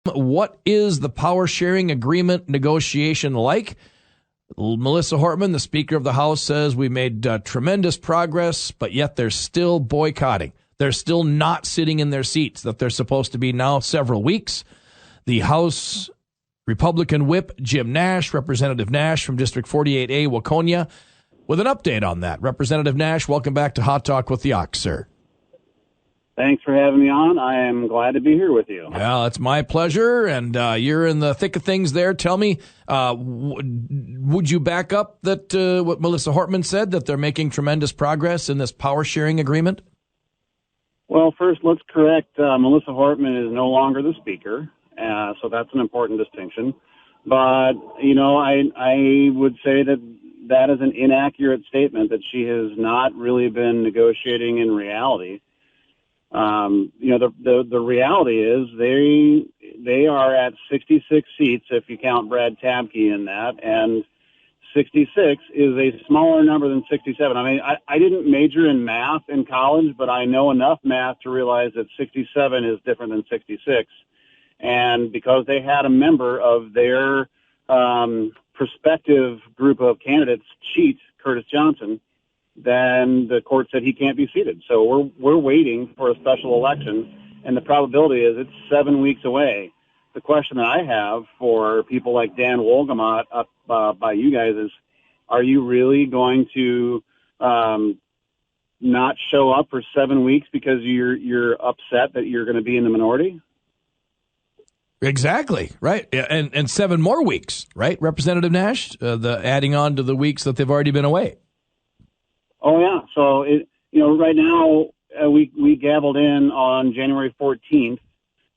What is the power sharing agreement negotiation like? Melissa Hortman, the Speaker of the House, says we made tremendous progress, but yet they're still boycotting. They're still not sitting in their seats that they're supposed to be now several weeks. The House Republican whip, Jim Nash, Representative Nash from District 48A, Waconia, with an update on that. Representative Nash, welcome back to Hot Talk with the Ox, sir. Thanks for having me on. I am glad to be here with you. Well, it's my pleasure, and you're in the thick of things there. Tell me, would you back up that what Melissa Hortman said, that they're making tremendous progress in this power-sharing agreement? Well, first, let's correct. Melissa Hortman is no longer the Speaker, so that's an important distinction. But, you know, I would say that is an inaccurate statement, that she has not really been negotiating in reality. You know, the reality is they are at 66 seats if you count Brad Tabke in that, and 66 is a smaller number than 67. I mean, I didn't major in math in college, but I know enough math to realize that 67 is different than 66. And because they had a member of their prospective group of candidates cheat, Curtis Johnson, then the court said he can't be seated. So we're waiting for a special election, and the probability is it's 7 weeks away. The question that I have for people like Dan Wolgamott up by you guys is, are you really going to not show up for 7 weeks because you're upset that you're going to be in the minority? Exactly, right. And 7 more weeks, right, Representative Nash, the adding on to the weeks that they've already been away. Oh, yeah. So, right now we gavelled in on January 14th,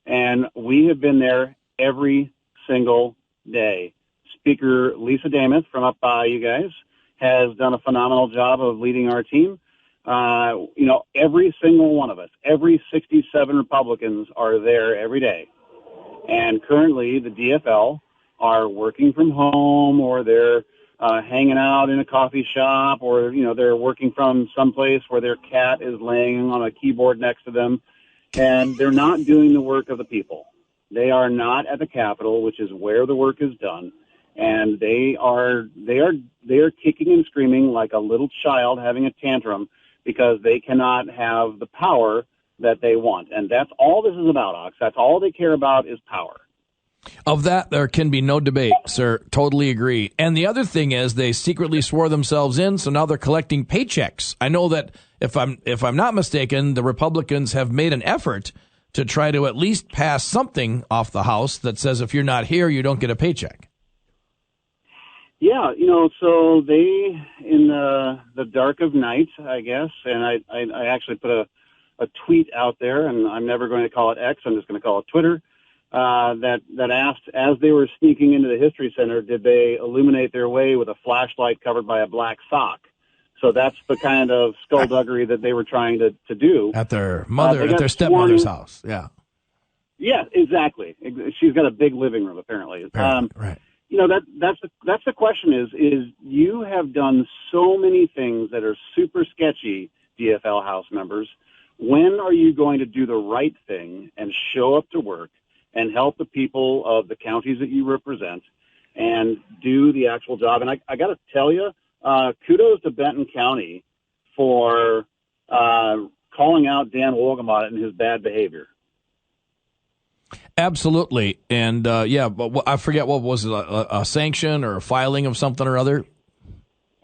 and we have been there every single day. Speaker Lisa Dameth from up by you guys has done a phenomenal job of leading our team. Every single one of us, every 67 Republicans are there every day. And currently the DFL are working from home, or they're hanging out in a coffee shop, or, they're working from someplace where their cat is laying on a keyboard next to them, and they're not doing the work of the people. They are not at the Capitol, which is where the work is done, and they are kicking and screaming like a little child having a tantrum because they cannot have the power that they want. And that's all this is about, Ox. That's all they care about is power. Of that, there can be no debate, sir. Totally agree. And the other thing is they secretly swore themselves in, so now they're collecting paychecks. I know that if I'm not mistaken, the Republicans have made an effort to try to at least pass something off the House that says if you're not here, you don't get a paycheck. Yeah, so they, in the dark of night, I guess, and I actually put a tweet out there, and I'm never going to call it X, I'm just going to call it Twitter, that asked, as they were sneaking into the History Center, did they illuminate their way with a flashlight covered by a black sock? So that's the kind of skullduggery that they were trying to do. At their stepmother's house, yeah. Yeah, exactly. She's got a big living room, apparently. Right. That's the question is you have done so many things that are super sketchy, DFL House members. When are you going to do the right thing and show up to work and help the people of the counties that you represent and do the actual job? And I got to tell you, kudos to Benton County for calling out Dan Wolgamott and his bad behavior. Absolutely. And, but I forget what was it, a sanction or a filing of something or other?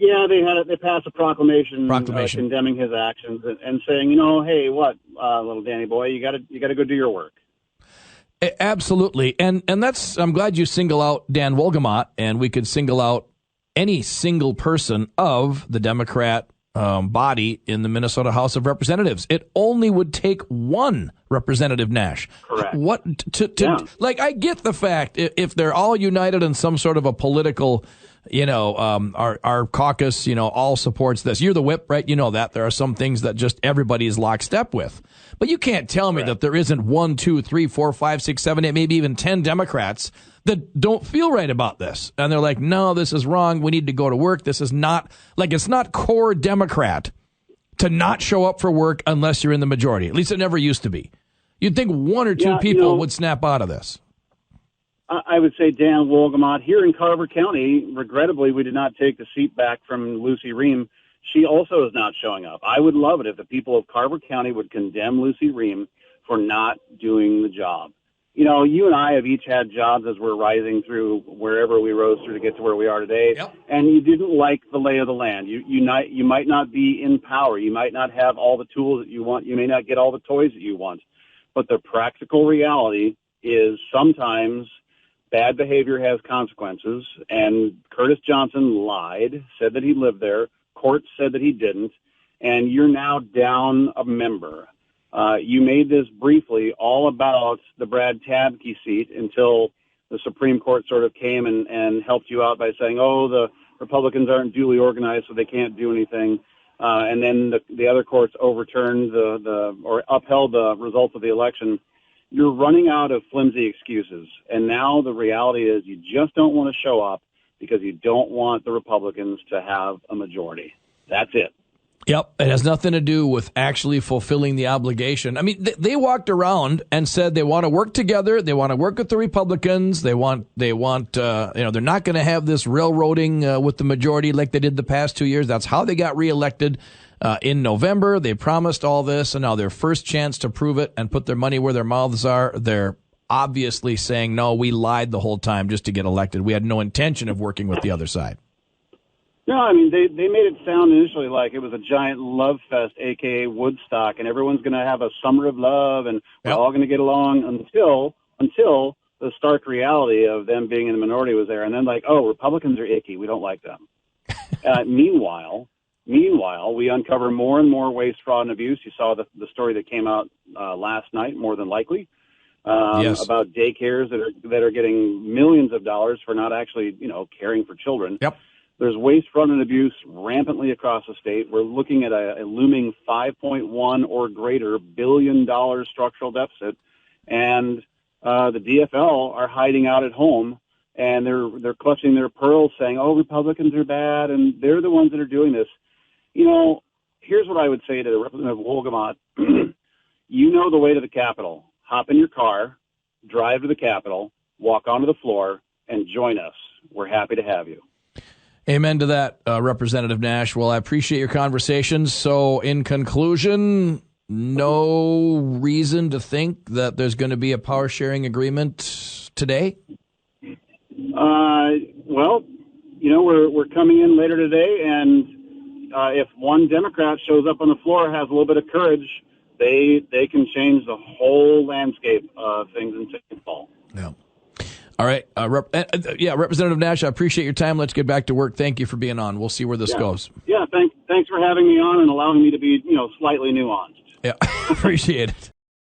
Yeah, they passed a proclamation. Condemning his actions and saying, hey, little Danny boy, you got to go do your work. Absolutely. And I'm glad you single out Dan Wolgamott, and we could single out any single person of the Democrat body in the Minnesota House of Representatives. It only would take one Representative Nash. Correct. I get the fact if they're all united in some sort of a political, our caucus, all supports this. You're the whip, right? You know that there are some things that just everybody is lockstep with. But you can't tell me that there isn't 1, 2, 3, 4, 5, 6, 7, 8, maybe even 10 Democrats that don't feel right about this. And they're like, no, this is wrong. We need to go to work. This is not, it's not core Democrat to not show up for work unless you're in the majority. At least it never used to be. You'd think one or two people would snap out of this. I would say Dan Wolgamott here in Carver County. Regrettably, we did not take the seat back from Lucy Ream. She also is not showing up. I would love it if the people of Carver County would condemn Lucy Ream for not doing the job. You know, you and I have each had jobs as we're rising through wherever we rose through to get to where we are today. Yep. And you didn't like the lay of the land. You might not be in power. You might not have all the tools that you want. You may not get all the toys that you want. But the practical reality is sometimes bad behavior has consequences. And Curtis Johnson lied, said that he lived there. Court said that he didn't. And you're now down a member. You made this briefly all about the Brad Tabke seat until the Supreme Court sort of came and helped you out by saying, oh, the Republicans aren't duly organized, so they can't do anything. And then the other courts overturned or upheld the results of the election. You're running out of flimsy excuses. And now the reality is you just don't want to show up because you don't want the Republicans to have a majority. That's it. Yep. It has nothing to do with actually fulfilling the obligation. I mean, they walked around and said they want to work together. They want to work with the Republicans. They want, they're not going to have this railroading with the majority like they did the past 2 years. That's how they got reelected in November. They promised all this, and now their first chance to prove it and put their money where their mouths are, they're obviously saying, no, we lied the whole time just to get elected. We had no intention of working with the other side. No, I mean, they made it sound initially like it was a giant love fest, a.k.a. Woodstock, and everyone's going to have a summer of love, and we're all going to get along until the stark reality of them being in the minority was there. And then like, oh, Republicans are icky. We don't like them. Meanwhile, we uncover more and more waste, fraud, and abuse. You saw the story that came out last night, more than likely, yes, about daycares that are getting millions of dollars for not actually, caring for children. Yep. There's waste, fraud, and abuse rampantly across the state. We're looking at a looming 5.1 or greater $billion structural deficit, and the DFL are hiding out at home, and they're clutching their pearls, saying, "Oh, Republicans are bad," and they're the ones that are doing this. Here's what I would say to the Representative Wolgamott: you know the way to the Capitol. Hop in your car, drive to the Capitol, walk onto the floor, and join us. We're happy to have you. Amen to that, Representative Nash. Well, I appreciate your conversations. So in conclusion, no reason to think that there's going to be a power sharing agreement today? Well, we're coming in later today, and if one Democrat shows up on the floor, has a little bit of courage, they can change the whole landscape of things in St. Paul. Yeah. All right. Representative Nash, I appreciate your time. Let's get back to work. Thank you for being on. We'll see where this goes. Yeah, thanks for having me on and allowing me to be, slightly nuanced. Yeah, appreciate it.